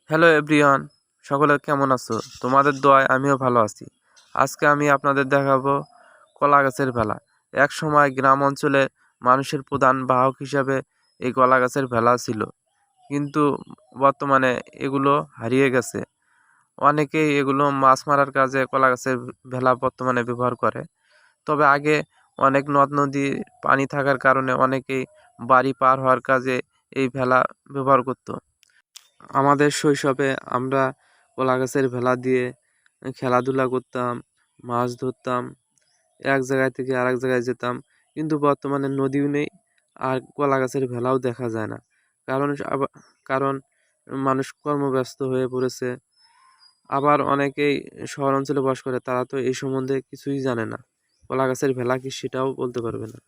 Hello everyone, সকলে কেমন আছো? তোমাদের দোয়ায় আমিও ভালো আছি। আজকে আমি আপনাদের দেখাবো কলা গাছের ভেলা। এক সময় গ্রাম অঞ্চলে মানুষের প্রধান বাহক হিসাবে এই কলা গাছের ভেলা ছিল, কিন্তু বর্তমানে এগুলো হারিয়ে গেছে। অনেকেই এগুলো মাছ মারার কাজে কলা গাছের ভেলা বর্তমানে ব্যবহার করে। তবে আগে অনেক নদ নদী পানি থাকার কারণে অনেকেই বাড়ি পার হওয়ার কাজে এই ভেলা ব্যবহার করত। আমাদের শৈশবে আমরা কলা গাছের ভেলা দিয়ে খেলাধুলা করতাম, মাছ ধরতাম, এক জায়গায় থেকে আরেক জায়গায় যেতাম। কিন্তু বর্তমানে নদীও নেই, আর কলা গাছের ভেলাও দেখা যায় না। কারণ কারণ মানুষ কর্মব্যস্ত হয়ে পড়েছে। আবার অনেকেই শহর অঞ্চলে বাস করে, তারা তো এই সম্বন্ধে কিছুই জানে না। কলা গাছের ভেলা কি সেটাও বলতে পারবে না।